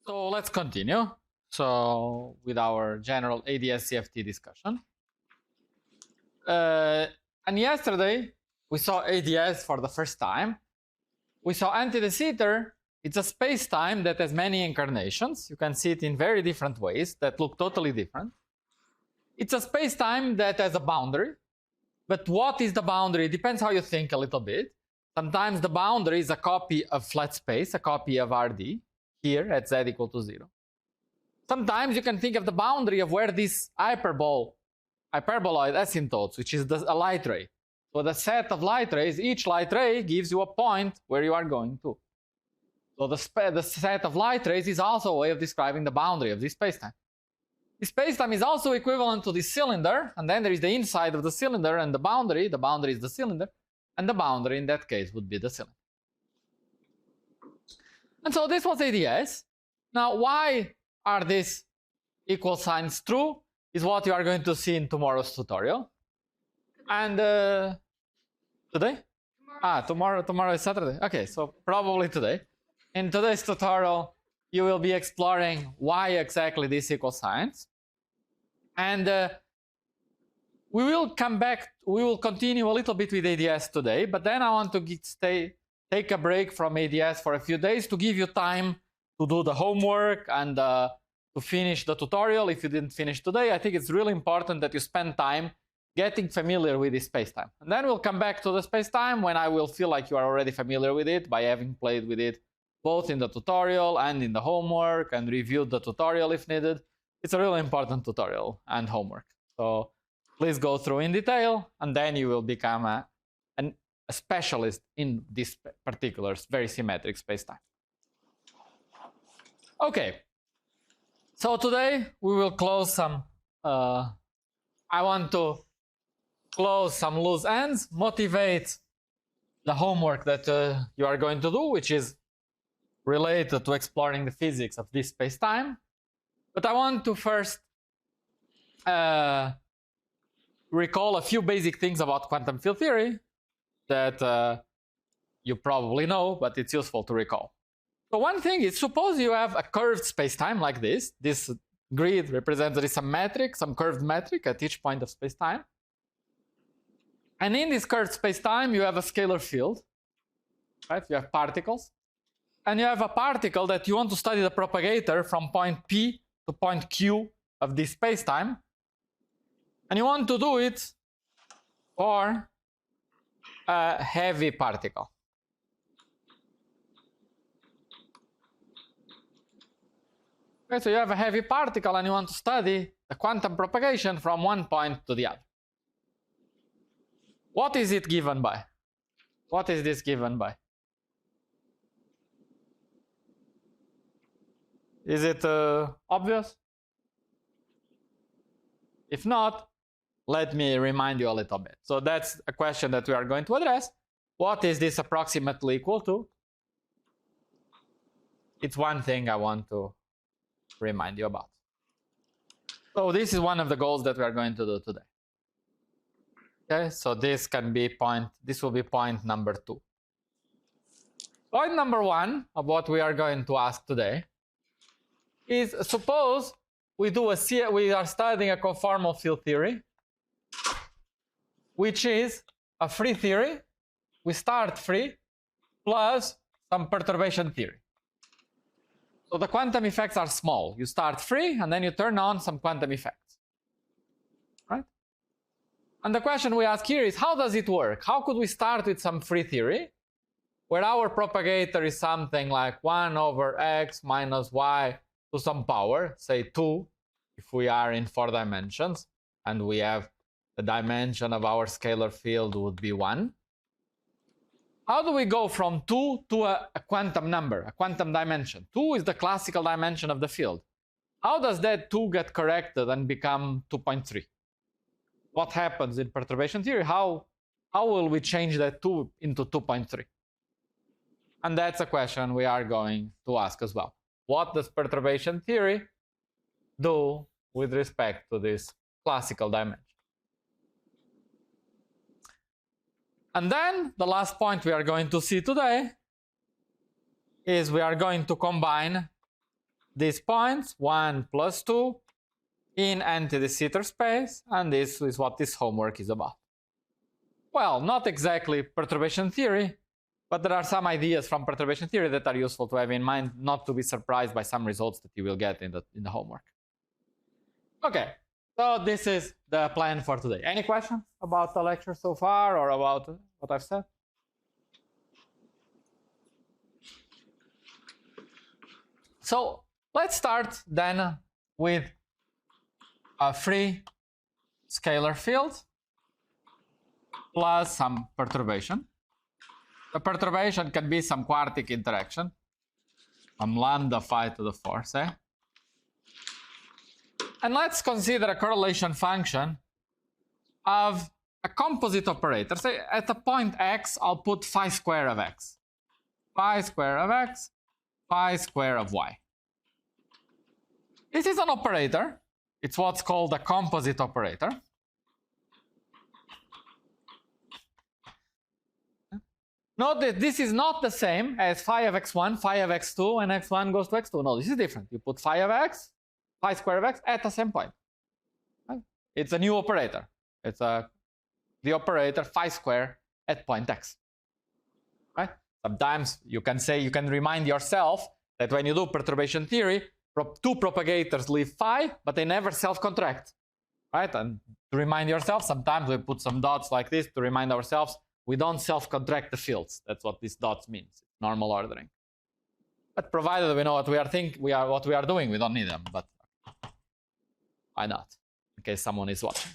So let's continue. So with our general ADS CFT discussion. And yesterday we saw ADS for the first time. We saw anti-de Sitter. It's a space-time that has many incarnations. You can see it in very different ways that look totally different. It's a space-time that has a boundary. But what is the boundary? It depends how you think a little bit. Sometimes the boundary is a copy of flat space, a copy of RD, here at z equal to 0. Sometimes you can think of the boundary of where this hyperboloid asymptotes, which is a light ray. So the set of light rays, each light ray gives you a point where you are going to. So the set of light rays is also a way of describing the boundary of this spacetime. This spacetime is also equivalent to this cylinder, and then there is the inside of the cylinder and the boundary. The boundary is the cylinder, and the boundary in that case would be the cylinder. And so this was ADS. Now, why are these equal signs true is what you are going to see in tomorrow's tutorial. And today? Tomorrow is Saturday. Okay, so probably today. In today's tutorial, you will be exploring why exactly these equal signs. And we will come back, we will continue a little bit with ADS today, but then I want to take a break from ADS for a few days to give you time to do the homework and to finish the tutorial. If you didn't finish today, I think it's really important that you spend time getting familiar with this spacetime. And then we'll come back to the spacetime when I will feel like you are already familiar with it by having played with it both in the tutorial and in the homework and reviewed the tutorial if needed. It's a really important tutorial and homework. So please go through in detail, and then you will become a specialist in this particular very symmetric spacetime. Okay, so today we will close some, I want to close some loose ends, motivate the homework that you are going to do, which is related to exploring the physics of this spacetime. But I want to first recall a few basic things about quantum field theory that you probably know, but it's useful to recall. So one thing is, suppose you have a curved spacetime like this. This grid represents there is some metric, some curved metric at each point of spacetime. And in this curved spacetime, you have a scalar field, right? You have particles. And you have a particle that you want to study the propagator from point P to point Q of this spacetime. And you want to do it for a heavy particle. Okay, so you have a heavy particle and you want to study the quantum propagation from one point to the other. What is it given by? What is this given by? Is it obvious? If not, let me remind you a little bit. So that's a question that we are going to address. What is this approximately equal to? It's one thing I want to remind you about. So this is one of the goals that we are going to do today. Okay, so this will be point number 2. Point number 1 of what we are going to ask today is, suppose we are studying a conformal field theory, which is a free theory. We start free plus some perturbation theory. So the quantum effects are small. You start free and then you turn on some quantum effects, right? And the question we ask here is, how does it work? How could we start with some free theory where our propagator is something like 1 over x minus y to some power, say 2, if we are in 4 dimensions, and we have the dimension of our scalar field would be 1. How do we go from 2 to a quantum number, a quantum dimension? 2 is the classical dimension of the field. How does that 2 get corrected and become 2.3? What happens in perturbation theory? How will we change that 2 into 2.3? And that's a question we are going to ask as well. What does perturbation theory do with respect to this classical dimension? And then the last point we are going to see today is we are going to combine these points, 1 plus 2, in entity Sitter space, and this is what this homework is about. Well, not exactly perturbation theory, but there are some ideas from perturbation theory that are useful to have in mind, not to be surprised by some results that you will get in the homework. Okay, so this is the plan for today. Any questions about the lecture so far or about what I've said? So let's start then with a free scalar field plus some perturbation. The perturbation can be some quartic interaction, some lambda phi to the 4, say. And let's consider a correlation function of a composite operator. Say at a point x, I'll put phi square of x. Phi square of x, phi square of y. This is an operator. It's what's called a composite operator. Note that this is not the same as phi of x1, phi of x2, and x1 goes to x2. No, this is different. You put phi of x, phi square of x at the same point. Right? It's a new operator. It's the operator phi square at point x. Right? Sometimes you can say, you can remind yourself that when you do perturbation theory, two propagators leave phi, but they never self-contract. Right? And to remind yourself, sometimes we put some dots like this to remind ourselves we don't self-contract the fields. That's what these dots means. Normal ordering. But provided we know what we are doing, we don't need them. But why not? In case someone is watching.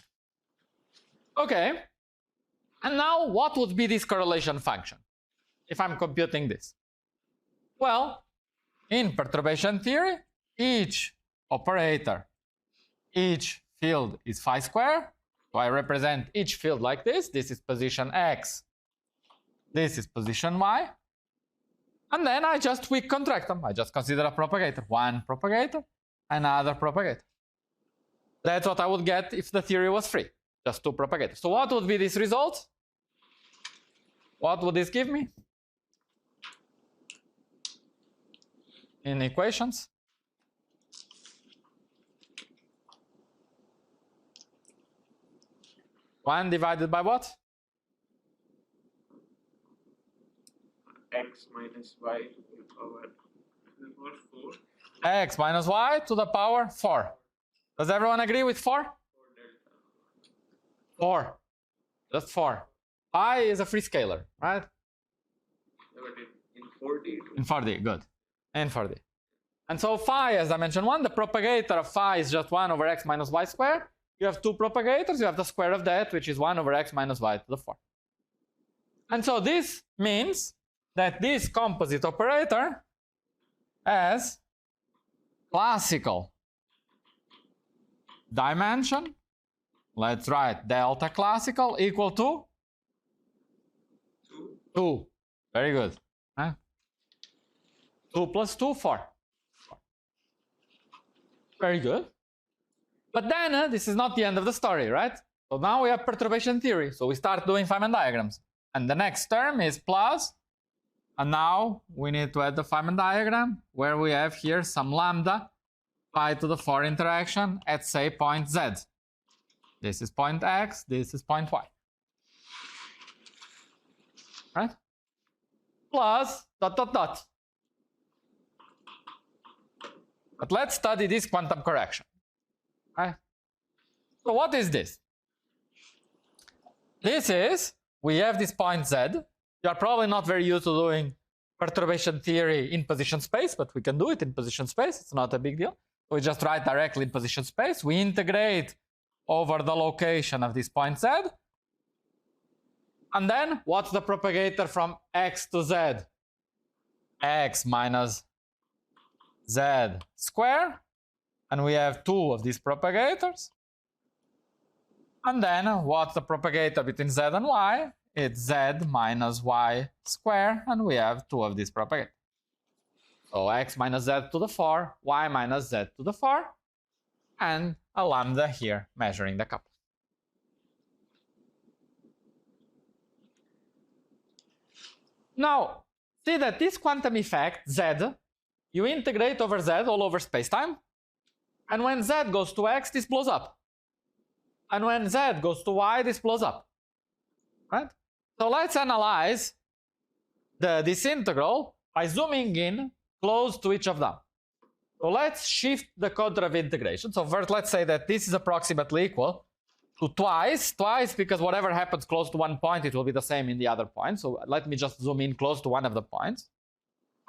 Okay. And now, what would be this correlation function if I'm computing this? Well, in perturbation theory, each operator, each field is phi square. So I represent each field like this. This is position x. This is position y. And then I just weak contract them. I just consider a propagator. One propagator, another propagator. That's what I would get if the theory was free. Just two propagators. So what would be this result? What would this give me? In equations? One divided by what? X minus y to the power 4. X minus y to the power 4. Does everyone agree with 4? 4. Just 4. Phi is a free scalar, right? In 4D. In 4D, good. In 4D. And so phi, as I mentioned, the propagator of phi is just 1 over x minus y squared. You have two propagators, you have the square of that, which is 1 over x minus y to the 4. And so this means that this composite operator has classical dimension. Let's write delta classical equal to 2. Very good. Huh? 2 plus 2, 4. Very good. But then this is not the end of the story, right? So now we have perturbation theory. So we start doing Feynman diagrams. And the next term is plus. And now we need to add the Feynman diagram where we have here some lambda pi to the 4 interaction at, say, point z. This is point x, this is point y. Right? Plus dot dot dot. But let's study this quantum correction. Right? So what is this? This is, we have this point z. You are probably not very used to doing perturbation theory in position space, but we can do it in position space. It's not a big deal. We just write directly in position space. We integrate over the location of this point z. And then what's the propagator from x to z? X minus z square. And we have two of these propagators. And then what's the propagator between z and y? It's z minus y square, and we have two of these propagators. So x minus z to the 4, y minus z to the 4, and a lambda here measuring the coupling. Now, see that this quantum effect, z, you integrate over z all over spacetime. And when z goes to x, this blows up. And when z goes to y, this blows up. Right? So let's analyze this integral by zooming in close to each of them. So let's shift the contour of integration. So first, let's say that this is approximately equal to twice, because whatever happens close to one point, it will be the same in the other point. So let me just zoom in close to one of the points.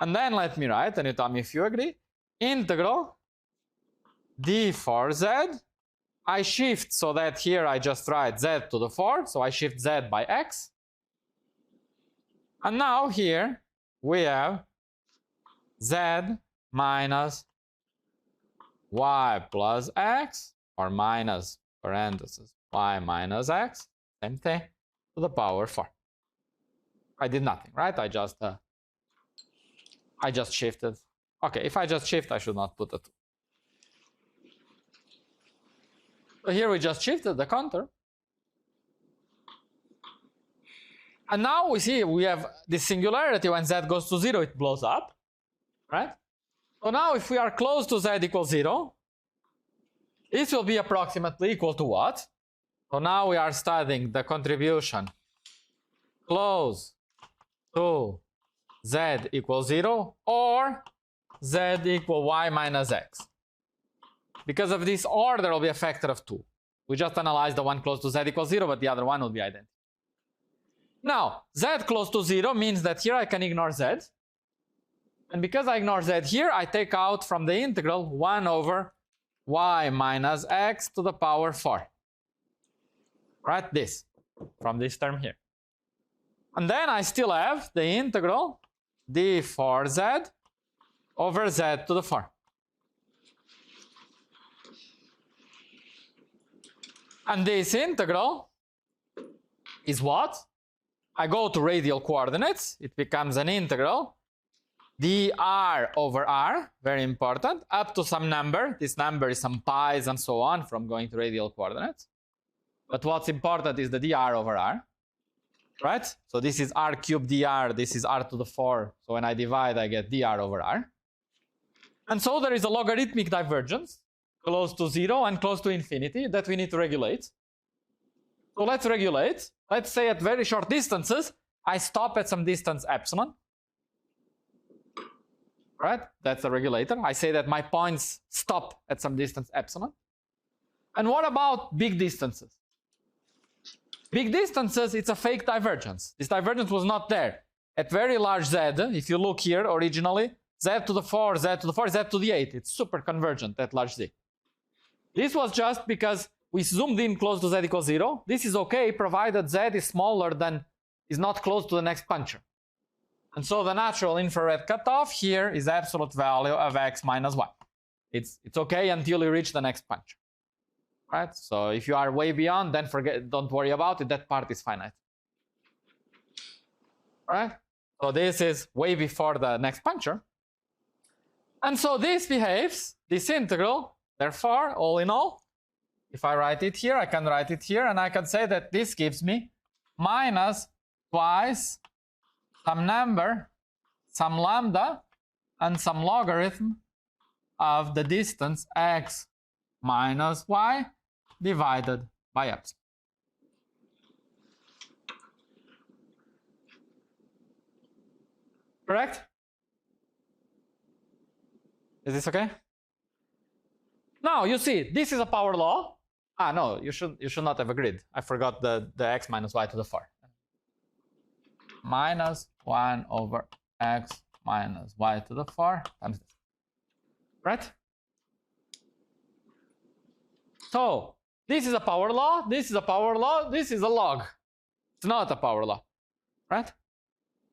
And then let me write, and you tell me if you agree, integral d for z. I shift so that here I just write z to the 4. So I shift z by x. And now here we have z minus y plus x, or minus parentheses y minus x, same thing, to the power 4. I did nothing, right? I just shifted. Okay, if I just shift, I should not put it. So here we just shifted the contour. And now we see we have this singularity. When z goes to 0, it blows up, right? So now if we are close to z equals 0, this will be approximately equal to what? So now we are studying the contribution close to z equals 0 or z equal y minus x. Because of this or, there will be a factor of 2. We just analyzed the one close to z equals 0, but the other one will be identical. Now, z close to 0 means that here I can ignore z. And because I ignore z here, I take out from the integral 1 over y minus x to the power 4. Right? This, from this term here. And then I still have the integral d for z over z to the 4. And this integral is what? I go to radial coordinates. It becomes an integral dr over r, very important, up to some number. This number is some pi's and so on from going to radial coordinates. But what's important is the dr over r, right? So this is r cubed dr, this is r to the 4. So when I divide, I get dr over r. And so there is a logarithmic divergence close to 0 and close to infinity that we need to regulate. So let's regulate. Let's say at very short distances, I stop at some distance epsilon. Right? That's a regulator. I say that my points stop at some distance epsilon. And what about big distances? Big distances, it's a fake divergence. This divergence was not there. At very large z, if you look here originally, z to the 4, z to the 4, z to the 8. It's super convergent at large z. This was just because we zoomed in close to z equals 0. This is okay provided z is smaller than, is not close to the next puncture. And so the natural infrared cutoff here is absolute value of x minus y. It's okay until you reach the next puncture. Right? So if you are way beyond, then don't worry about it. That part is finite. Right? So this is way before the next puncture. And so this behaves, this integral, therefore, all in all, if I write it here, I can write it here, and I can say that this gives me minus twice some number, some lambda, and some logarithm of the distance x minus y divided by epsilon. Correct? Is this okay? Now you see, this is a power law. Ah, no, you should not have a grid. I forgot the x minus y to the 4. Minus 1 over x minus y to the 4 times this. Right? So this is a power law, this is a power law, this is a log. It's not a power law. Right?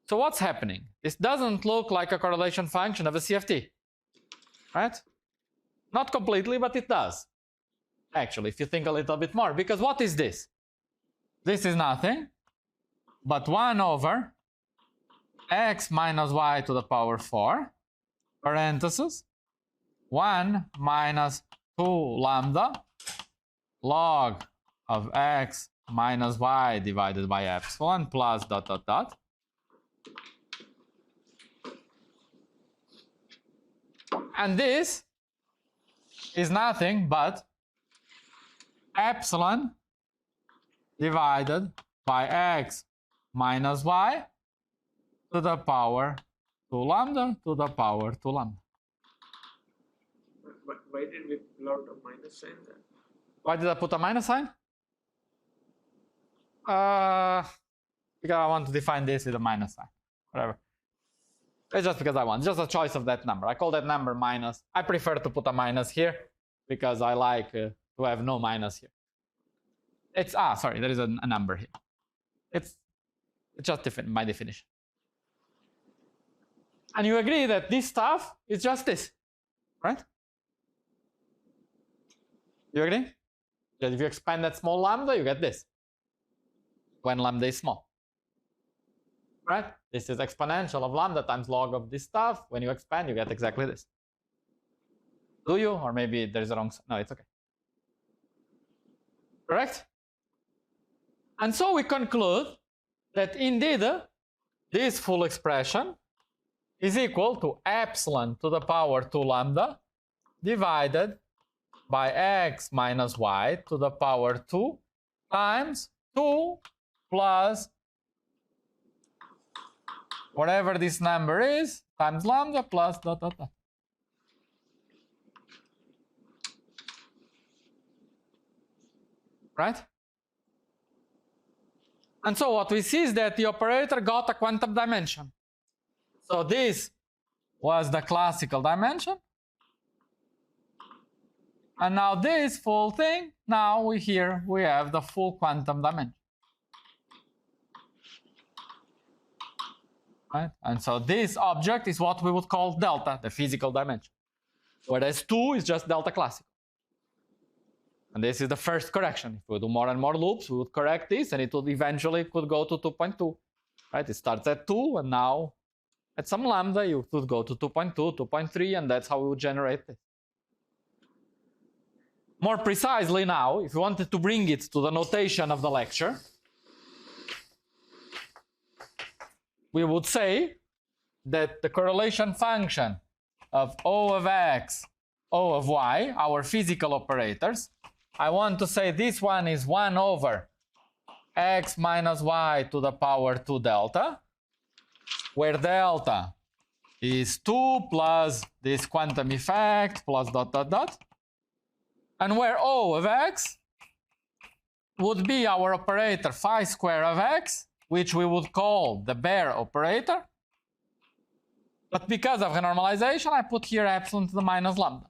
So what's happening? This doesn't look like a correlation function of a CFT. Right? Not completely, but it does. Actually, if you think a little bit more, because what is this? This is nothing but 1 over x minus y to the power 4, parentheses, 1 minus 2 lambda log of x minus y divided by epsilon plus dot dot dot. And this is nothing but epsilon divided by x minus y to the power 2 lambda to the power 2 lambda. Why did we plot a minus sign there? Why did I put a minus sign? Because I want to define this with a minus sign. Whatever. It's just because I want. Just a choice of that number. I call that number minus. I prefer to put a minus here because I like to have no minus here. It's sorry, there is a number here. It's just by definition. And you agree that this stuff is just this, right? You agree? That if you expand that small lambda, you get this. When lambda is small. Right? This is exponential of lambda times log of this stuff. When you expand, you get exactly this. Do you? Or maybe there's a wrong... No, it's okay. Correct? And so we conclude that indeed this full expression is equal to epsilon to the power 2 lambda divided by x minus y to the power 2 times 2 plus whatever this number is times lambda plus dot dot dot. Right? And so what we see is that the operator got a quantum dimension. So this was the classical dimension. And now this full thing, now we have the full quantum dimension. Right? And so this object is what we would call delta, the physical dimension. Whereas 2 is just delta classical. And this is the first correction. If we do more and more loops, we would correct this, and it would eventually could go to 2.2. Right? It starts at 2, and now at some lambda, you could go to 2.2, 2.3, and that's how we would generate this. More precisely now, if you wanted to bring it to the notation of the lecture, we would say that the correlation function of O of x, O of y, our physical operators, I want to say this one is 1 over x minus y to the power 2 delta, where delta is 2 plus this quantum effect plus dot dot dot, and where O of x would be our operator phi square of x, which we would call the bare operator. But because of normalization, I put here epsilon to the minus lambda.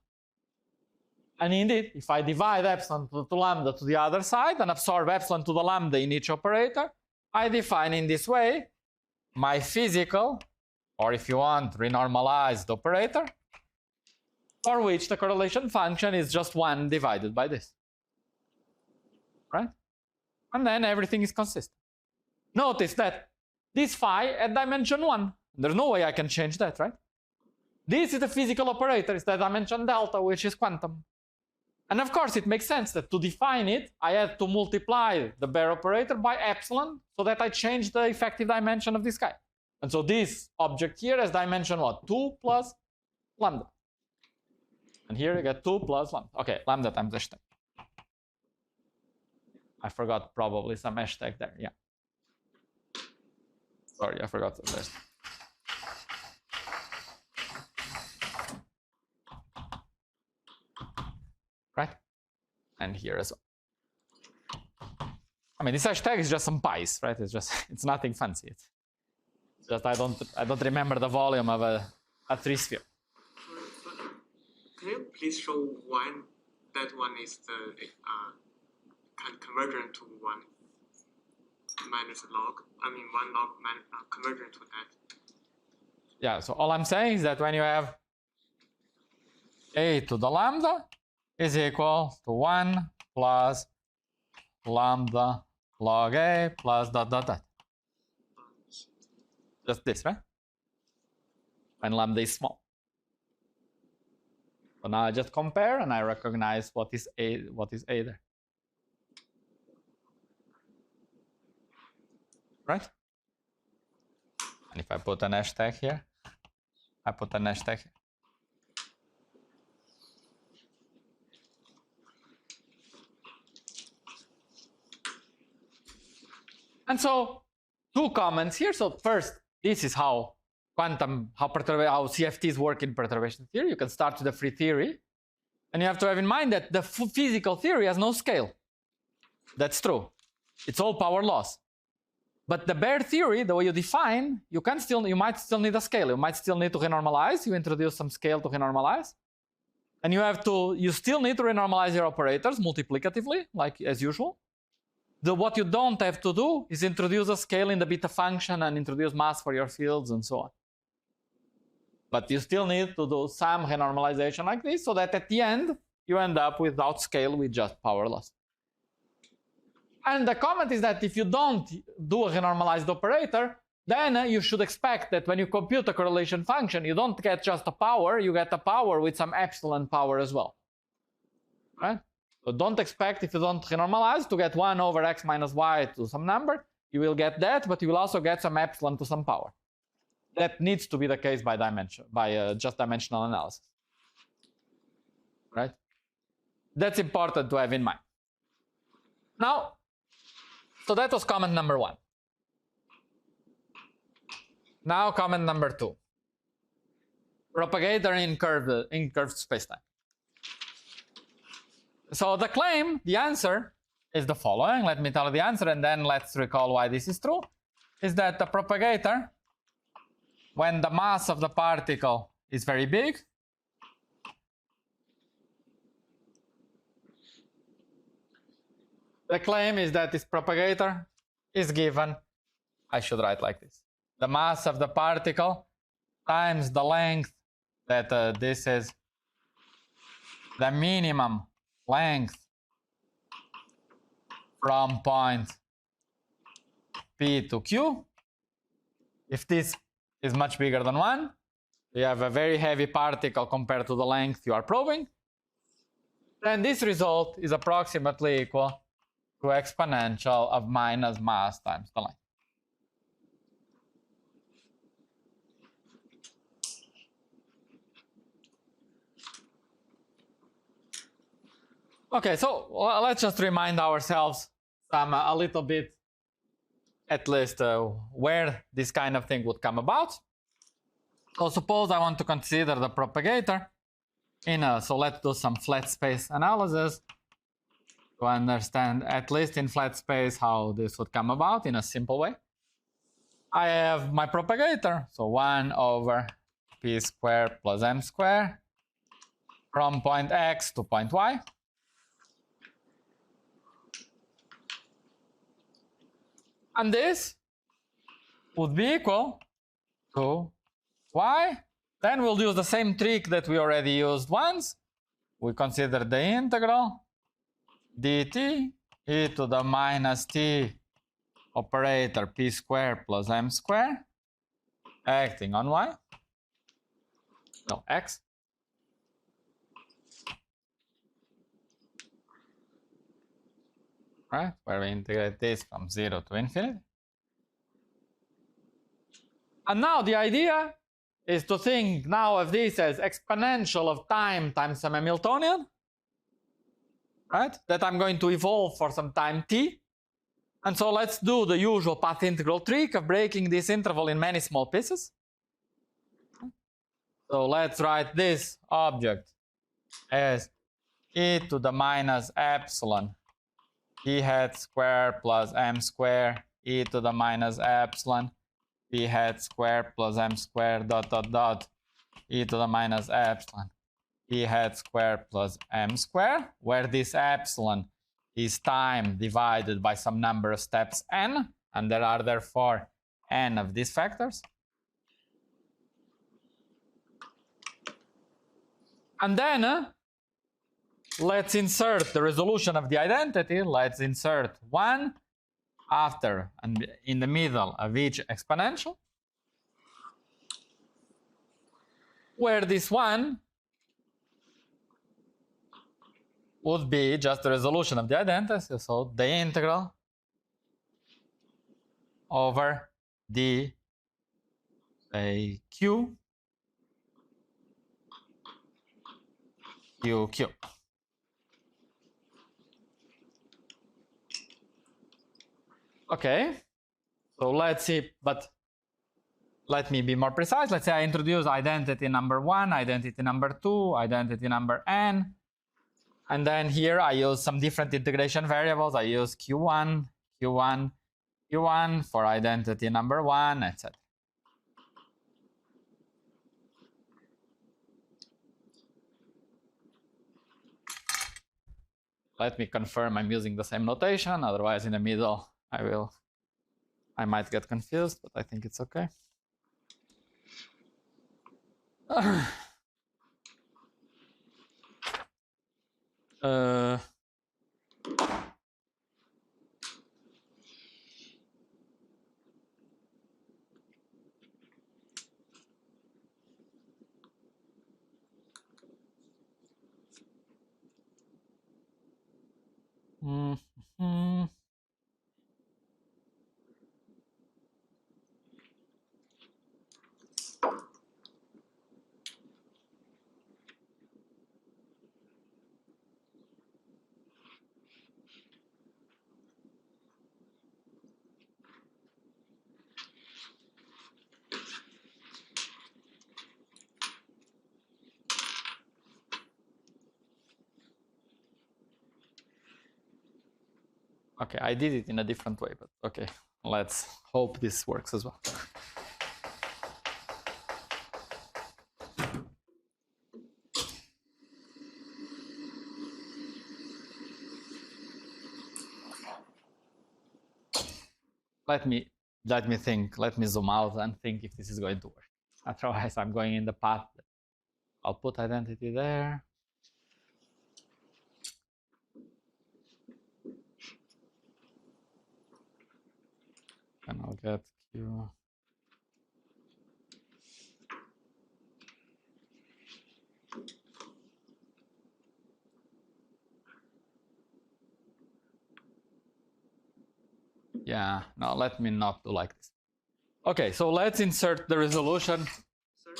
And indeed, if I divide epsilon to the lambda to the other side and absorb epsilon to the lambda in each operator, I define in this way my physical, or if you want, renormalized operator, for which the correlation function is just 1 divided by this. Right? And then everything is consistent. Notice that this phi at dimension 1. There's no way I can change that, right? This is the physical operator. It's the dimension delta, which is quantum. And of course, it makes sense that to define it, I had to multiply the bare operator by epsilon so that I change the effective dimension of this guy. And so this object here has dimension what? 2 plus lambda. And here you get 2 plus lambda. Okay, lambda times hashtag. I forgot probably some hashtag there, yeah. Sorry, I forgot the rest. Right? And here as well. I mean, this hashtag is just some pies, right? It's nothing fancy. It's just I don't remember the volume of a 3-sphere. Can you please show why that one is the convergent to 1 minus log? I mean 1 log convergent to that. Yeah, so all I'm saying is that when you have a to the lambda is equal to 1 plus lambda log a plus dot dot dot. Just this, right? When lambda is small. So now I just compare and I recognize what is a there. Right? And if I put an hashtag here, I put an hashtag here. And so 2 comments here. So first, this is how CFTs work in perturbation theory. You can start with the free theory. And you have to have in mind that the physical theory has no scale. That's true. It's all power laws. But the bare theory, the way you define, you might still need a scale. You might still need to renormalize. You introduce some scale to renormalize. And you still need to renormalize your operators multiplicatively, like as usual. What you don't have to do is introduce a scale in the beta function and introduce mass for your fields and so on. But you still need to do some renormalization like this, so that at the end, you end up without scale with just power loss. And the comment is that if you don't do a renormalized operator, then you should expect that when you compute a correlation function, you don't get just a power, you get a power with some epsilon power as well. Right? So don't expect, if you don't renormalize, to get 1 over x minus y to some number. You will get that, but you will also get some epsilon to some power. That needs to be the case by just dimensional analysis. Right? That's important to have in mind. Now, so that was comment number 1. Now comment number 2. Propagator in curved spacetime. So the claim, the answer, is the following. Let me tell you the answer, and then let's recall why this is true. Is that the propagator, when the mass of the particle is very big, the claim is that this propagator is given, I should write like this, the mass of the particle times the length, that this is the minimum length from point P to Q. If this is much bigger than 1, you have a very heavy particle compared to the length you are probing, then this result is approximately equal to exponential of minus mass times the length. Okay, so let's just remind ourselves a little bit, at least, where this kind of thing would come about. So suppose I want to consider the propagator so let's do some flat space analysis to understand, at least in flat space, how this would come about in a simple way. I have my propagator, so 1 over p squared plus m squared from point x to point y. And this would be equal to y. Then we'll use the same trick that we already used once. We consider the integral dt e to the minus t operator p squared plus m squared acting on y. No, x. Right, where we integrate this from 0 to infinity. And now the idea is to think now of this as exponential of time times some Hamiltonian, right? That I'm going to evolve for some time t. And so let's do the usual path integral trick of breaking this interval in many small pieces. So let's write this object as e to the minus epsilon p hat squared plus m squared e to the minus epsilon p hat squared plus m squared dot dot dot e to the minus epsilon p hat squared plus m squared, where this epsilon is time divided by some number of steps n, and there are therefore n of these factors. And then let's insert the resolution of the identity. Let's insert 1 after and in the middle of each exponential, where this 1 would be just the resolution of the identity, so the integral over d, say, q q. Okay, So let's see, but let me be more precise. Let's say I introduce identity number 1, identity number 2, identity number n. And then here I use some different integration variables. I use q1, q1, q1 for identity number 1, etc. Let me confirm I'm using the same notation. Otherwise, in the middle, I might get confused, but I think it's okay. Mm-hmm. Okay, I did it in a different way, but okay, let's hope this works as well. Let me think, let me zoom out and think if this is going to work. Otherwise, I'm going in the path. I'll put identity there. And I'll get Q. Yeah, no, let me not do like this. Okay, so let's insert the resolution. Sorry?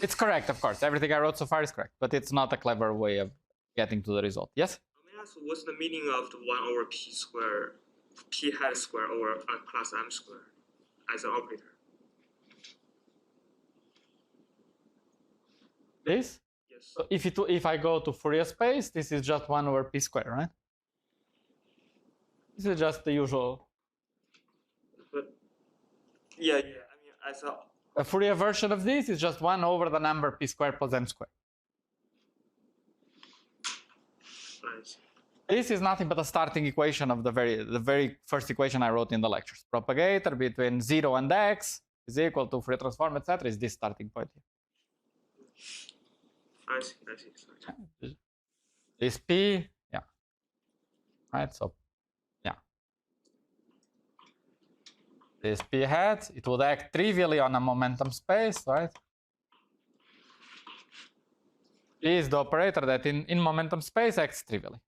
It's correct, of course. Everything I wrote so far is correct, but it's not a clever way of getting to the result. Yes? May I ask what's the meaning of the 1 over p square, p hat square over plus m square as an operator? This? Yes. So if I go to Fourier space, this is just 1 over p squared, right? This is just the usual. But yeah. I mean, as a Fourier version of this is just 1 over the number p squared plus m squared. This is nothing but a starting equation of the very first equation I wrote in the lectures. Propagator between 0 and x is equal to Fourier transform, etc. is this starting point here. I see. Sorry. This p, yeah. Right, so yeah. This p hat, it would act trivially on a momentum space, right? P is the operator that in momentum space acts trivially.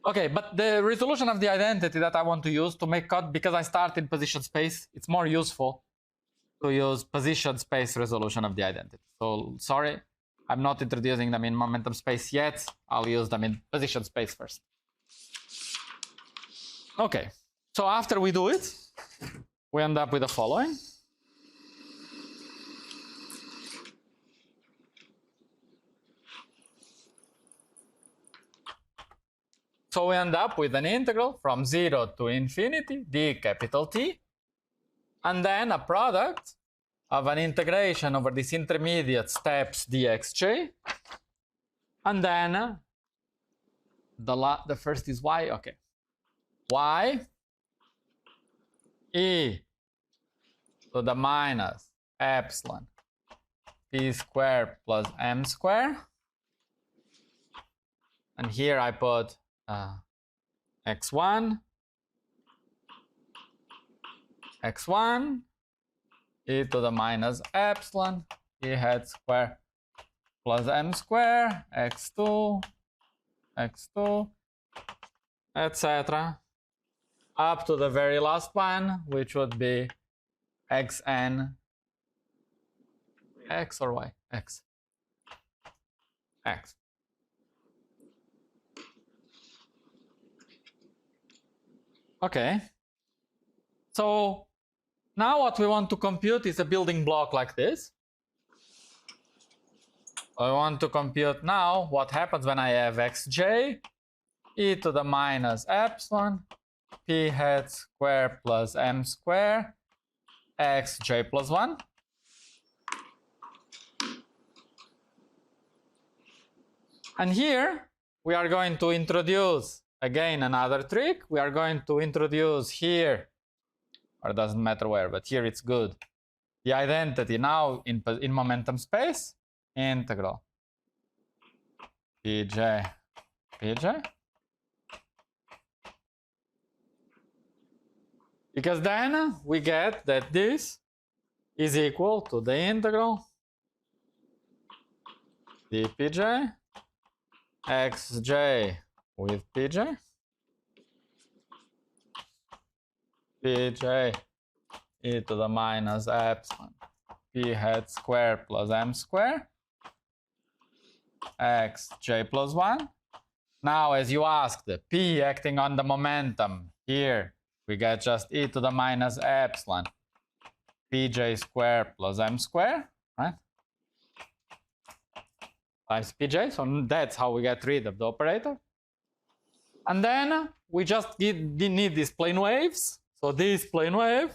Okay, but the resolution of the identity that I want to use to make cut, because I start in position space, it's more useful to use position space resolution of the identity. So sorry, I'm not introducing them in momentum space yet. I'll use them in position space first. Okay, so after we do it, we end up with the following. So we end up with an integral from 0 to infinity, d capital T, and then a product of an integration over these intermediate steps dxj, and then the first is y, okay. Y e to the minus epsilon p squared plus m squared, and here I put x1 e to the minus epsilon p hat square plus m square x2 etc. up to the very last one, which would be xn x or y x. Okay. So now what we want to compute is a building block like this. I want to compute now what happens when I have xj e to the minus epsilon p hat square plus m square xj plus 1. And here we are going to introduce again another trick. We are going to introduce here, or it doesn't matter where, but here it's good, the identity now in momentum space, integral pj pj, because then we get that this is equal to the integral dpj xj with pj pj e to the minus epsilon p hat square plus m square xj plus 1. Now, as you asked, the p acting on the momentum, here we get just e to the minus epsilon pj square plus m square, right? Times pj, so that's how we get rid of the operator. And then we just need these plane waves. So this plane wave,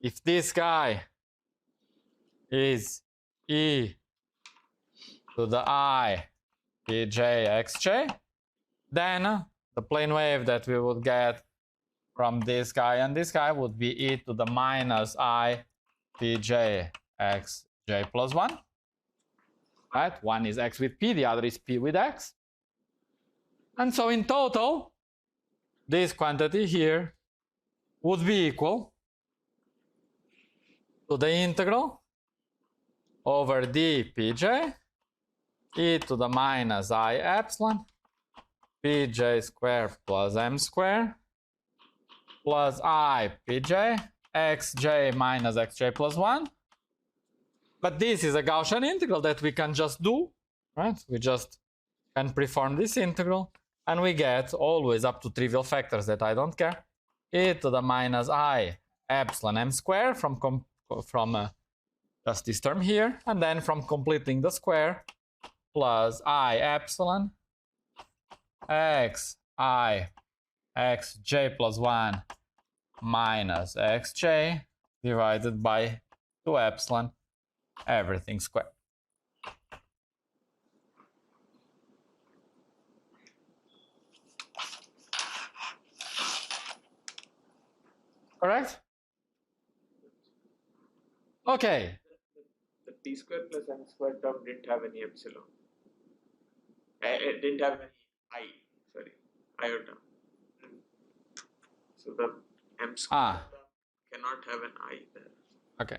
if this guy is e to the I pj xj, then the plane wave that we would get from this guy and this guy would be e to the minus I pj xj plus 1. Right? One is x with p, the other is p with x. And so in total, this quantity here would be equal to the integral over d pj e to the minus I epsilon pj square plus m square plus I pj xj minus xj plus 1. But this is a Gaussian integral that we can just do, right? We just can perform this integral, and we get always up to trivial factors that I don't care, e to the minus I epsilon m square from just this term here, and then from completing the square plus I epsilon x I xj plus 1 minus xj divided by 2 epsilon everything squared. Correct? Okay. The p square plus m square term didn't have any epsilon. It didn't have any I, sorry, iota. So the m square term cannot have an I there. Okay.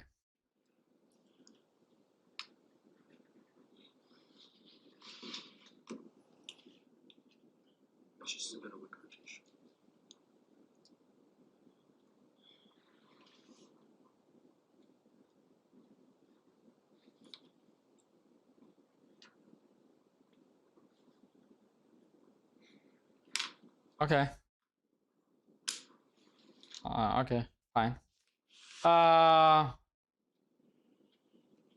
Okay. Okay, fine.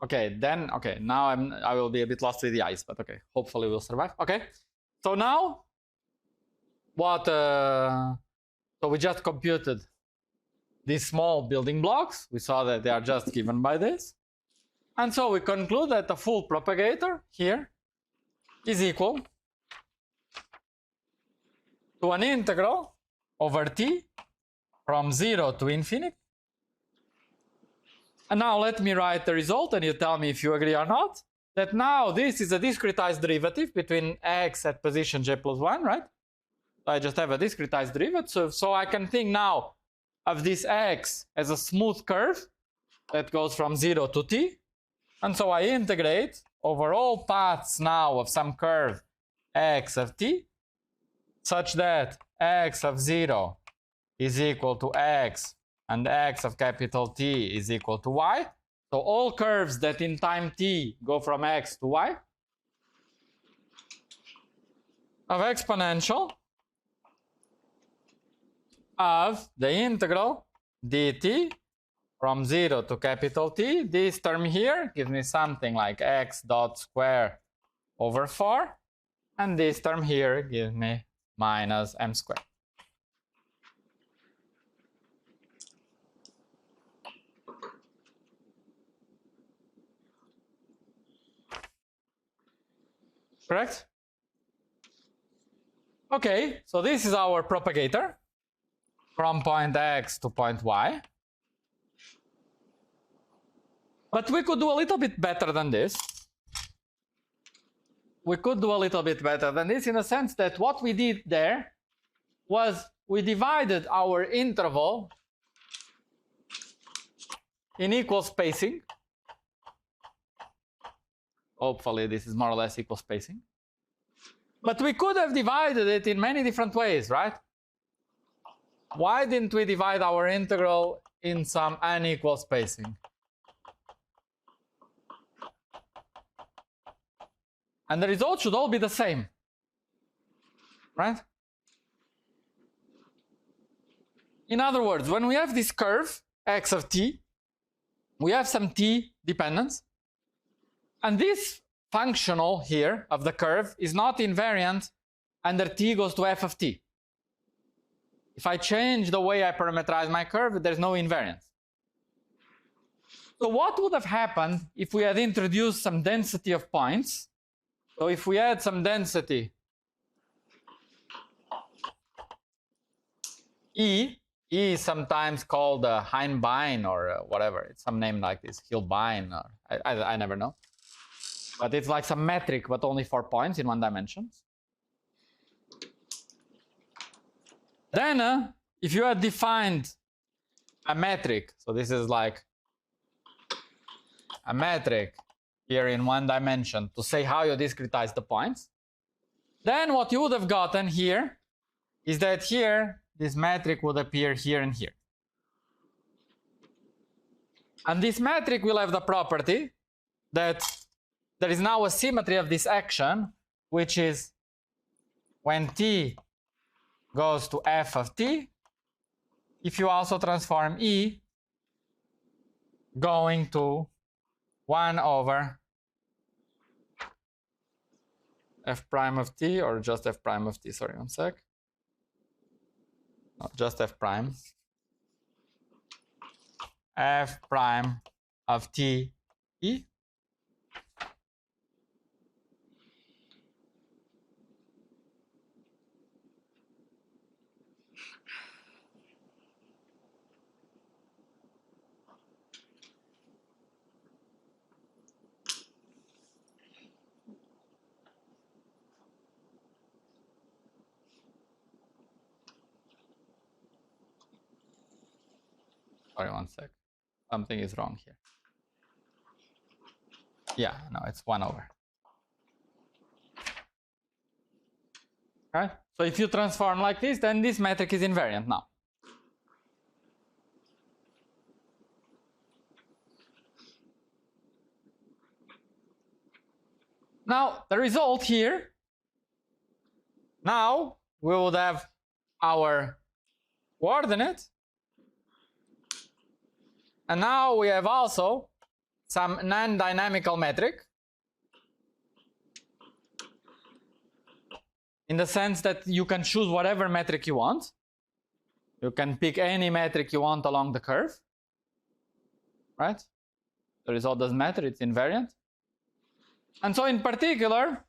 Okay, then, okay, now I will be a bit lost with the eyes, but okay, hopefully we'll survive. Okay, so now what, so we just computed these small building blocks. We saw that they are just given by this. And so we conclude that the full propagator here is equal to an integral over t from 0 to infinity. And now let me write the result and you tell me if you agree or not. That now this is a discretized derivative between x at position j plus 1, right? I just have a discretized derivative. So I can think now of this x as a smooth curve that goes from 0 to t. And so I integrate over all paths now of some curve x of t such that x of 0 is equal to x and x of capital T is equal to y. So all curves that in time t go from x to y of exponential of the integral dt from 0 to capital T. This term here gives me something like x dot square over 4, and this term here gives me minus m squared. Correct? Okay, so this is our propagator from point x to point y. But we could do a little bit better than this. We could do a little bit better than this in the sense that what we did there was we divided our interval in equal spacing. Hopefully this is more or less equal spacing. But we could have divided it in many different ways, right? Why didn't we divide our integral in some unequal spacing? And the result should all be the same, right? In other words, when we have this curve, x of t, we have some t dependence, and this functional here of the curve is not invariant under t goes to f of t. If I change the way I parameterize my curve, there's no invariance. So what would have happened if we had introduced some density of points? So if we had some density E is sometimes called Heinbein or whatever. It's some name like this, Hilbein, or I never know. But it's like some metric, but only 4 points in 1 dimension. Then, if you had defined a metric, so this is like a metric here in 1 dimension to say how you discretize the points, then what you would have gotten here is that here this metric would appear here and here. And this metric will have the property that there is now a symmetry of this action, which is when t goes to f of t, if you also transform E going to 1 over f prime of t, or just f prime of t, sorry, 1 sec. No, just f prime. F prime of t E. Sorry, 1 sec. Something is wrong here. Yeah, no, it's 1 over. Right? So if you transform like this, then this metric is invariant now. Now, the result here, now we would have our coordinate. And now we have also some non-dynamical metric, in the sense that you can choose whatever metric you want. You can pick any metric you want along the curve, right? The result doesn't matter, it's invariant. And so in particular,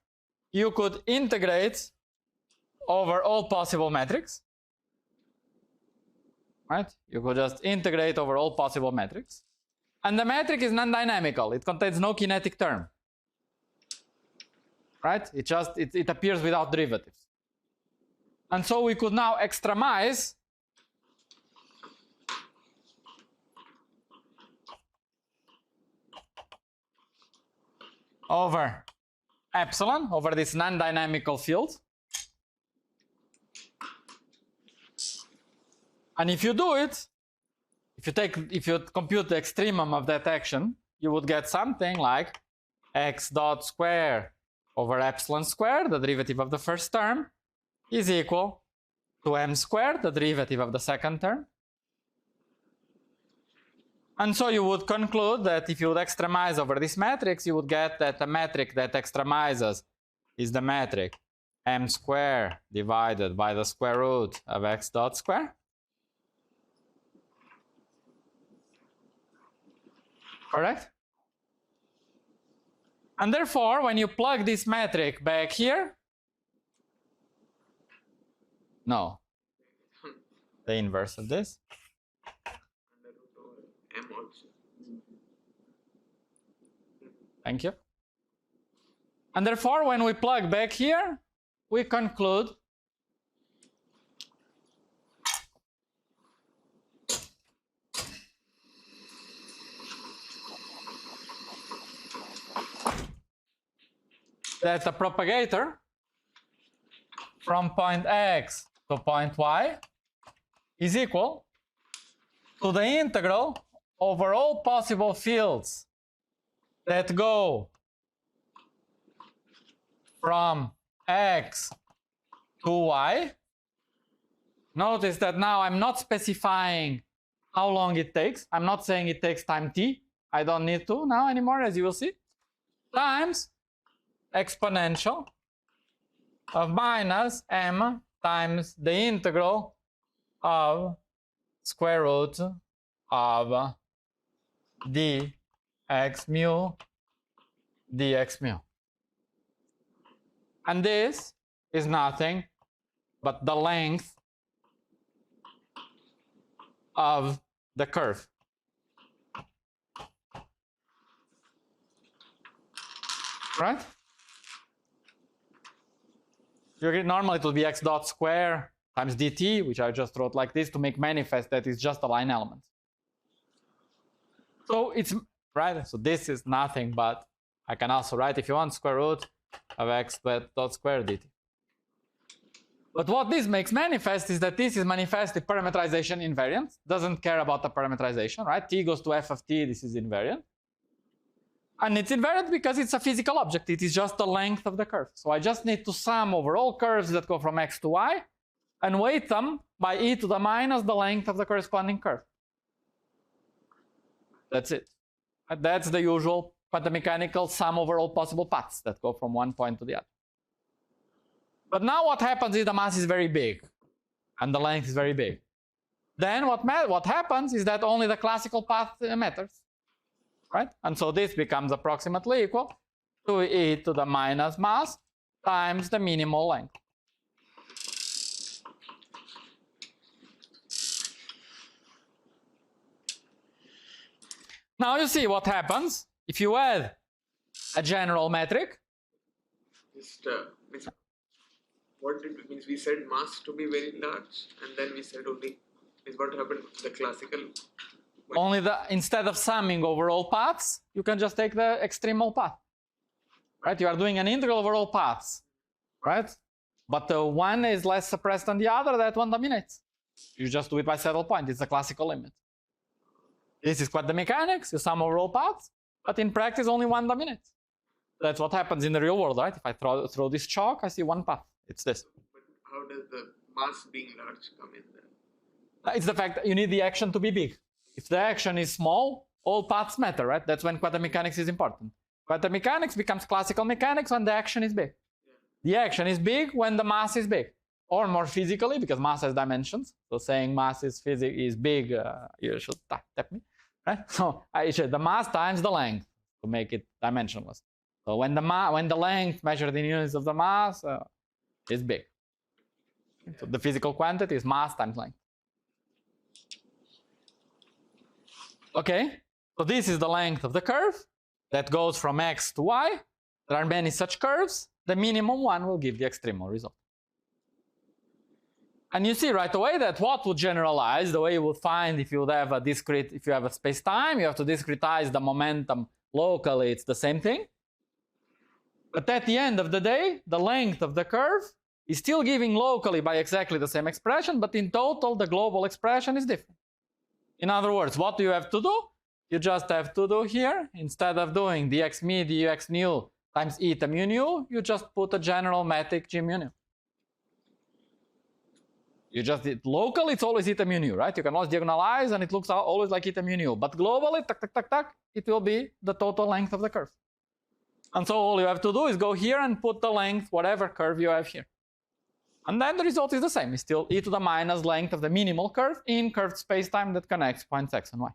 you could integrate over all possible metrics. Right? You could just integrate over all possible metrics. And the metric is non-dynamical. It contains no kinetic term. Right? It appears without derivatives. And so we could now extremize over epsilon, over this non-dynamical field. And if you do it, if you compute the extremum of that action, you would get something like x dot square over epsilon squared, the derivative of the first term, is equal to m squared, the derivative of the second term. And so you would conclude that if you would extremize over this matrix, you would get that the metric that extremizes is the metric m squared divided by the square root of x dot square. Correct? And therefore, when you plug this metric back here, no, the inverse of this. M also. Thank you. And therefore, when we plug back here, we conclude that the propagator from point X to point Y is equal to the integral over all possible fields that go from X to Y. Notice that now I'm not specifying how long it takes. I'm not saying it takes time t. I don't need to now anymore, as you will see. Times exponential of minus m times the integral of square root of dx mu dx mu. And this is nothing but the length of the curve. Right? Normally it will be x dot square times dt, which I just wrote like this to make manifest that it's just a line element. So it's right. So this is nothing but, I can also write, if you want, square root of x dot square dt. But what this makes manifest is that this is manifestly parameterization invariant. Doesn't care about the parameterization, right? T goes to f of t. This is invariant. And it's invariant because it's a physical object. It is just the length of the curve. So I just need to sum over all curves that go from x to y and weight them by e to the minus the length of the corresponding curve. That's it. That's the usual quantum mechanical sum over all possible paths that go from one point to the other. But now what happens is the mass is very big and the length is very big. Then what happens is that only the classical path matters. Right? And so this becomes approximately equal to e to the minus mass times the minimal length. Now you see what happens if you add a general metric. Just what it means, we said mass to be very large, and then we said only is what happened the classical. Only instead of summing over all paths, you can just take the extremal path. Right? You are doing an integral over all paths. Right? But the one is less suppressed than the other, that one dominates. You just do it by saddle point. It's a classical limit. This is quantum mechanics. You sum over all paths, but in practice only one dominates. That's what happens in the real world, right? If I throw this chalk, I see one path. It's this. But how does the mass being large come in there? It's the fact that you need the action to be big. If the action is small, all paths matter, right? That's when quantum mechanics is important. Quantum mechanics becomes classical mechanics when the action is big. Yeah. The action is big when the mass is big. Or more physically, because mass has dimensions. So saying mass is big, you should tap me. Right? So I said the mass times the length to make it dimensionless. So when the length measured in units of the mass is big. So the physical quantity is mass times length. Okay, so this is the length of the curve that goes from x to y. There are many such curves. The minimum one will give the extremal result. And you see right away that what would generalize, the way you would find if you would have if you have a space-time, you have to discretize the momentum locally, it's the same thing. But at the end of the day, the length of the curve is still giving locally by exactly the same expression, but in total, the global expression is different. In other words, what do you have to do? You just have to do here, instead of doing dx mi dx nu times eta mu nu, you just put a general metric g mu nu. You just did local, it's always eta mu nu, right? You can always diagonalize and it looks always like eta mu nu. But globally, tuck, tuck, tuck, tuck, it will be the total length of the curve. And so all you have to do is go here and put the length, whatever curve you have here. And then the result is the same. It's still e to the minus length of the minimal curve in curved spacetime that connects points x and y.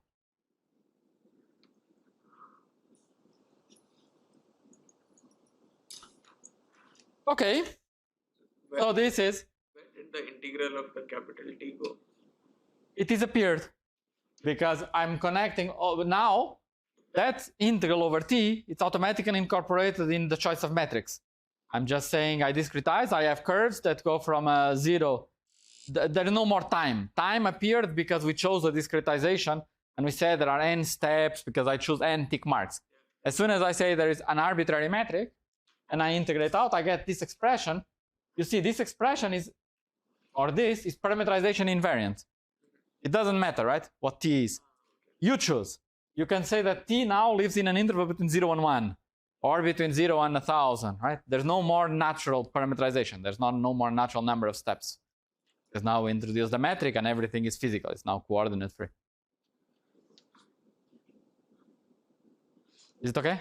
Okay. So this is... Where did the integral of the capital T go? It disappeared because I'm connecting... now, that integral over t, it's automatically incorporated in the choice of metrics. I'm just saying I discretize. I have curves that go from 0. There is no more time. Time appeared because we chose the discretization and we said there are n steps because I choose n tick marks. As soon as I say there is an arbitrary metric and I integrate out, I get this expression. You see, this expression is, or this is parameterization invariant. It doesn't matter, right, what t is. You choose. You can say that t now lives in an interval between 0 and 1. Or between 0 and 1,000, right? There's no more natural parameterization. There's no more natural number of steps. Because now we introduce the metric and everything is physical. It's now coordinate free. Is it okay?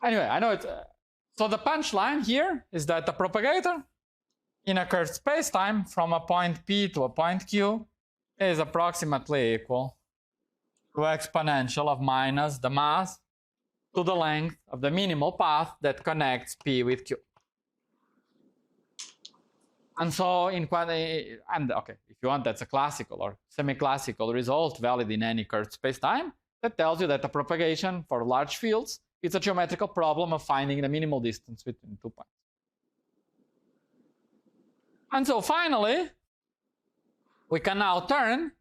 Anyway, I know it. So the punchline here is that the propagator in a curved spacetime from a point P to a point Q is approximately equal to exponential of minus the mass to the length of the minimal path that connects P with Q. And so in okay, if you want, that's a classical or semi-classical result valid in any curved spacetime that tells you that the propagation for large fields is a geometrical problem of finding the minimal distance between 2 points. And so finally, we can now turn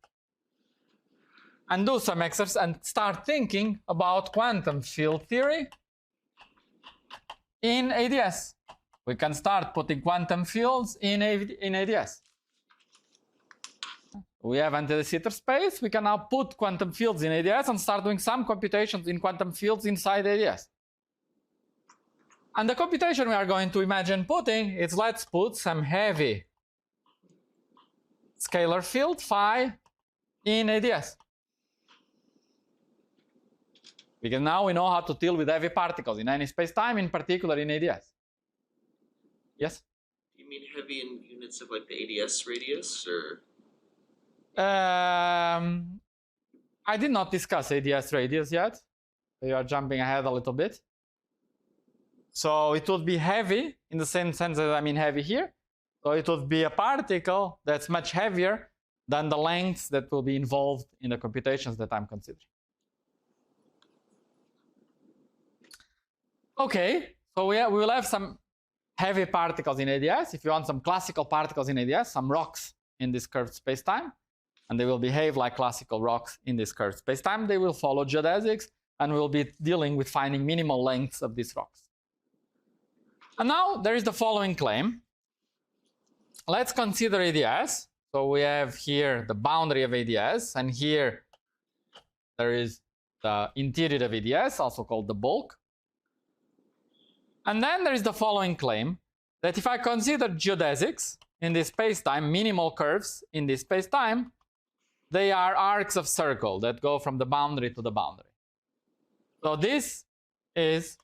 and do some exercise and start thinking about quantum field theory in ADS. We can start putting quantum fields in ADS. We have anti-de Sitter space. We can now put quantum fields in ADS and start doing some computations in quantum fields inside ADS. And the computation we are going to imagine putting is, let's put some heavy scalar field phi in ADS. Because now we know how to deal with heavy particles in any space-time, in particular in ADS. Yes? You mean heavy in units of like the ADS radius, or? I did not discuss ADS radius yet. You are jumping ahead a little bit. So it would be heavy in the same sense as I mean heavy here. So it would be a particle that's much heavier than the lengths that will be involved in the computations that I'm considering. Okay, so we will have some heavy particles in ADS. If you want some classical particles in ADS, some rocks in this curved spacetime, and they will behave like classical rocks in this curved spacetime. They will follow geodesics, and we'll be dealing with finding minimal lengths of these rocks. And now there is the following claim. Let's consider ADS. So we have here the boundary of ADS, and here there is the interior of ADS, also called the bulk. And then there is the following claim, that if I consider geodesics in this spacetime, minimal curves in this spacetime, they are arcs of circle that go from the boundary to the boundary. So this is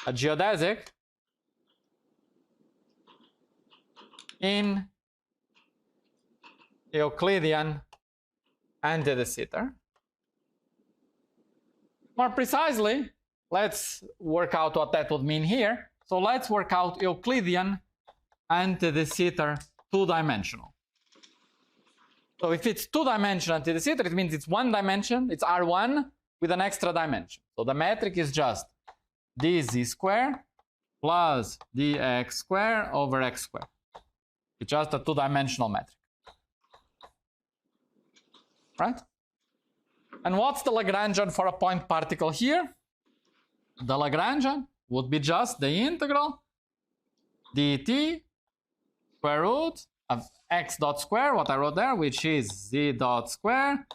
a geodesic in Euclidean anti-de Sitter. More precisely, let's work out what that would mean here. So let's work out Euclidean anti-de Sitter two-dimensional. So if it's two-dimensional anti-de Sitter, it means it's one dimension, it's R1 with an extra dimension. So the metric is just dz squared plus dx squared over x squared. It's just a two-dimensional metric. Right? And what's the Lagrangian for a point particle here? The Lagrangian would be just the integral dt square root of x dot square, what I wrote there, which is z dot square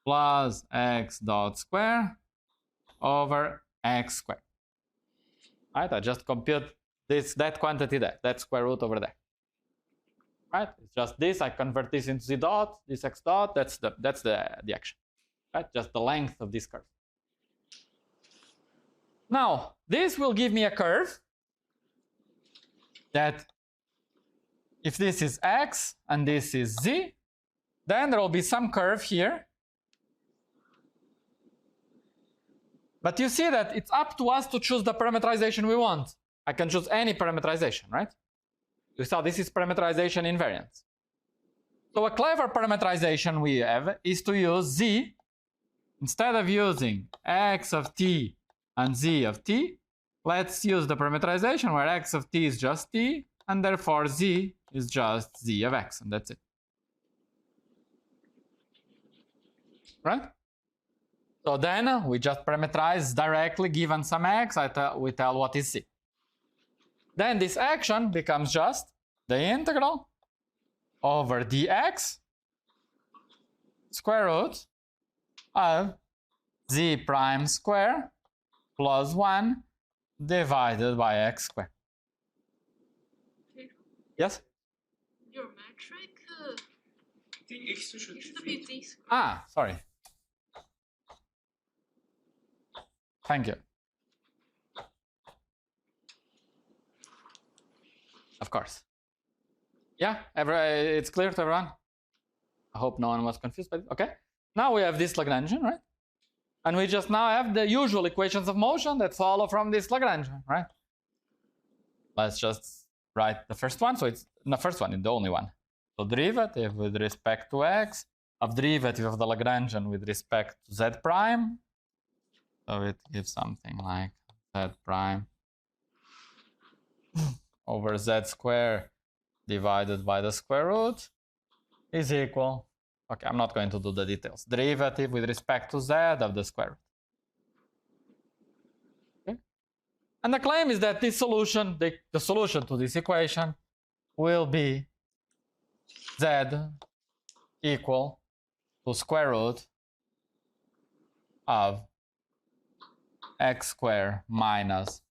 plus x dot square over x squared. Right? I just compute that quantity there, that square root over there. right? It's just this. I convert this into z dot, this x dot. That's the action, right? Just the length of this curve. Now this will give me a curve that, if this is x and this is z, then there will be some curve here. But you see that it's up to us to choose the parameterization we want. I can choose any parameterization, right? You saw this is parameterization invariance. So a clever parameterization we have is to use z, instead of using x of t and z of t, let's use the parameterization where x of t is just t, and therefore z is just z of x, and that's it. Right? So then we just parameterize directly, given some x, we tell what is z. Then this action becomes just the integral over dx square root of z prime square plus 1 divided by x squared. Yes? Your metric The x should used to be z squared. Ah, sorry. Thank you. Of course. Yeah, it's clear to everyone? I hope no one was confused by it. Okay. Now we have this Lagrangian, right? And we just now have the usual equations of motion that follow from this Lagrangian, right? Let's just write the first one. So it's the first one, it's the only one. So derivative with respect to x of derivative of the Lagrangian with respect to z prime. So it gives something like z prime over z square divided by the square root is equal. Okay, I'm not going to do the details. Derivative with respect to z of the square root. Okay? And the claim is that this solution, the solution to this equation, will be z equal to square root of x squared minus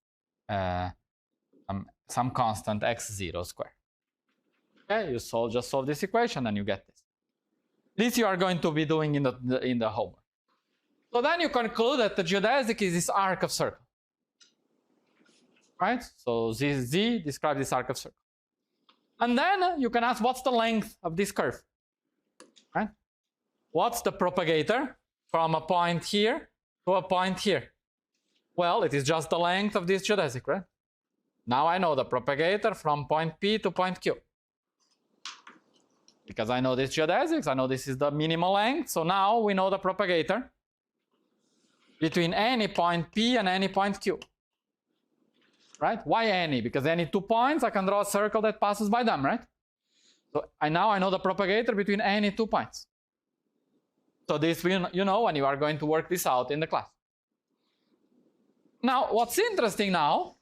some constant x0 squared. Okay, you just solve this equation and you get this. This you are going to be doing in the homework. So then you conclude that the geodesic is this arc of circle. Right? So z describes this arc of circle. And then you can ask, what's the length of this curve? Right? What's the propagator from a point here to a point here? Well, it is just the length of this geodesic, right? Now I know the propagator from point P to point Q. Because I know this geodesics, I know this is the minimal length, so now we know the propagator between any point P and any point Q. Right? Why any? Because any 2 points, I can draw a circle that passes by them, right? So now I know the propagator between any 2 points. So this, you know, when you are going to work this out in the class. Now, what's interesting now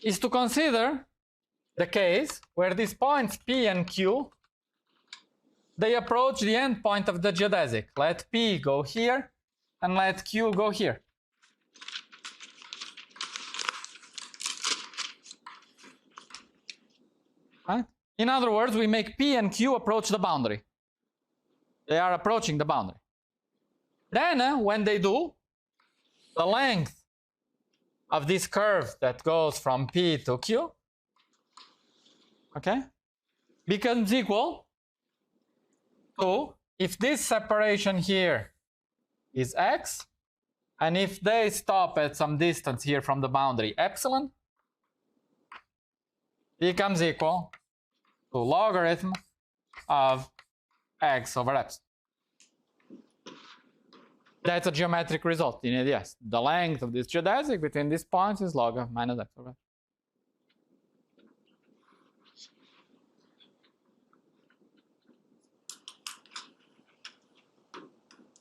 is to consider the case where these points P and Q, they approach the end point of the geodesic. Let P go here and let Q go here. Right? In other words, we make P and Q approach the boundary. They are approaching the boundary. Then, when they do, the length of this curve that goes from P to Q, okay, becomes equal to, if this separation here is x, and if they stop at some distance here from the boundary, epsilon, becomes equal to logarithm of x over epsilon. That's a geometric result in ADS. The length of this geodesic between these points is log of minus x over epsilon.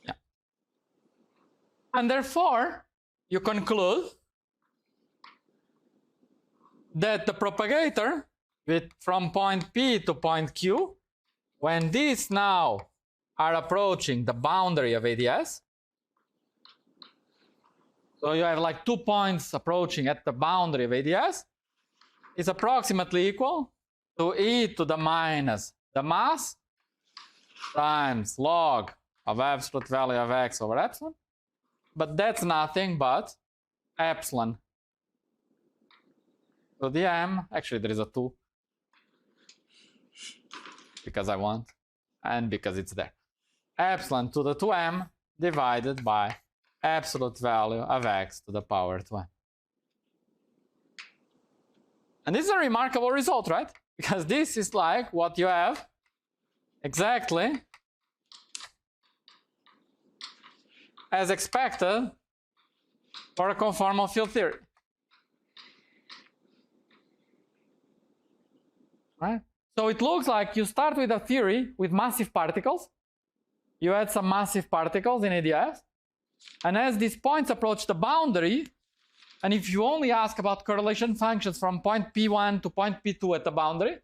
Yeah. And therefore, you conclude that the propagator from point P to point Q, when these now are approaching the boundary of ADS, So you have like 2 points approaching at the boundary of ADS. Is approximately equal to e to the minus the mass times log of absolute value of x over epsilon. But that's nothing but epsilon to the m. Actually, there is a 2 because I want and because it's there. Epsilon to the 2m divided by absolute value of x to the power 2m. And this is a remarkable result, right? Because this is like what you have exactly as expected for a conformal field theory. Right? So it looks like you start with a theory with massive particles. You add some massive particles in ADS. And as these points approach the boundary, and if you only ask about correlation functions from point P1 to point P2 at the boundary,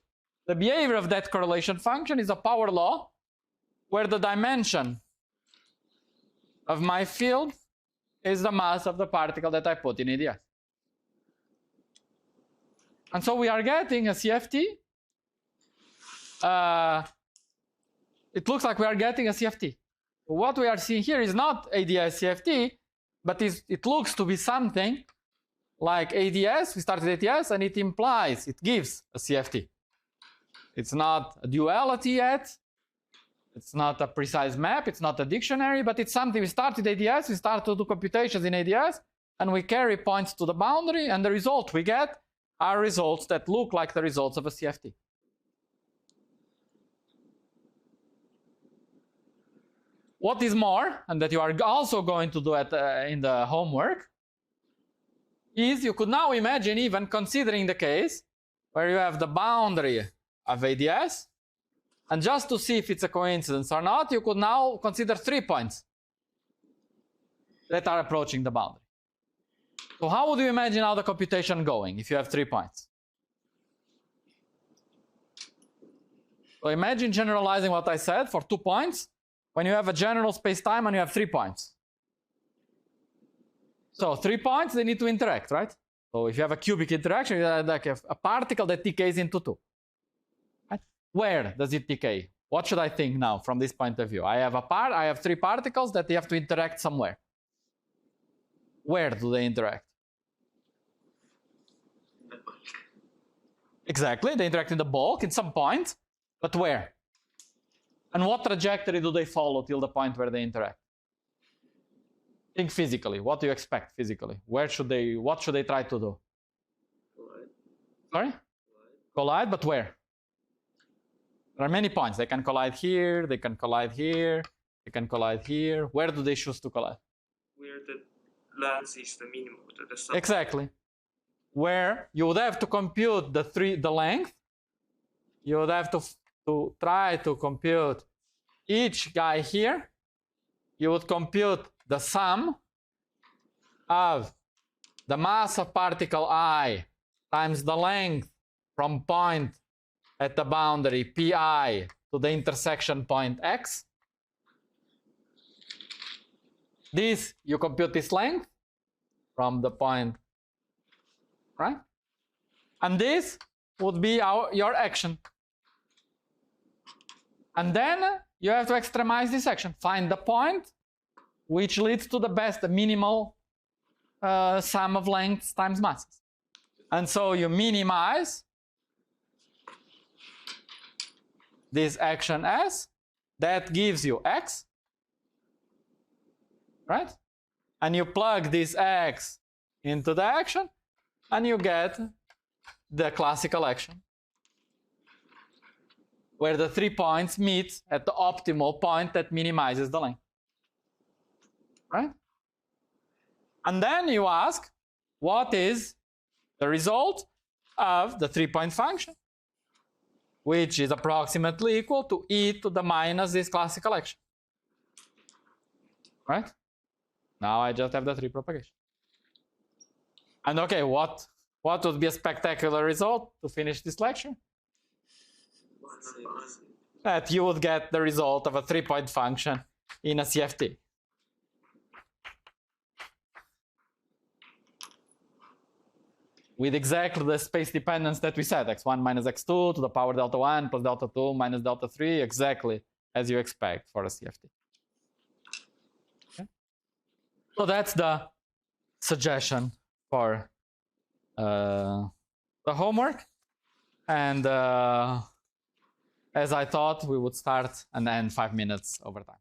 the behavior of that correlation function is a power law where the dimension of my field is the mass of the particle that I put in ADS. And so we are getting a CFT. It looks like we are getting a CFT. What we are seeing here is not ADS CFT, but it looks to be something like ADS. We started ADS, and it implies, it gives a CFT. It's not a duality yet. It's not a precise map. It's not a dictionary, but it's something. We started ADS. We start to do computations in ADS, and we carry points to the boundary, and the result we get are results that look like the results of a CFT. What is more, and that you are also going to do in the homework, is you could now imagine even considering the case where you have the boundary of ADS, and just to see if it's a coincidence or not, you could now consider 3 points that are approaching the boundary. So how would you imagine how the computation going if you have 3 points? So imagine generalizing what I said for 2 points when you have a general space-time and you have 3 points. So 3 points, they need to interact, right? So if you have a cubic interaction, you have like a particle that decays into 2. Right? Where does it decay? What should I think now from this point of view? I have 3 particles that they have to interact somewhere. Where do they interact? Exactly, they interact in the bulk in some point, but where? And what trajectory do they follow till the point where they interact? Think physically. What do you expect physically? What should they try to do? Collide. Sorry? Collide, but where? There are many points. They can collide here, they can collide here, they can collide here. Where do they choose to collide? Where the length is the minimum. The Exactly. Where you would have to compute the length. You would have to try to compute each guy here. You would compute the sum of the mass of particle I times the length from point at the boundary pi to the intersection point x. This, you compute this length from the point, right? And this would be your action. And then you have to extremize this action. Find the point which leads to the minimal sum of lengths times masses. And so you minimize this action S. That gives you X. Right? And you plug this X into the action, and you get the classical action, where the 3 points meet at the optimal point that minimizes the length. Right? And then you ask, what is the result of the 3-point function, which is approximately equal to e to the minus this classical action. Right? Now I just have the 3 propagation. And okay, what would be a spectacular result to finish this lecture? That you would get the result of a 3-point function in a CFT. with exactly the space dependence that we said, x1 minus x2 to the power delta 1 plus delta 2 minus delta 3, exactly as you expect for a CFT. Okay? So that's the suggestion for the homework. And as I thought, we would start and end 5 minutes over time.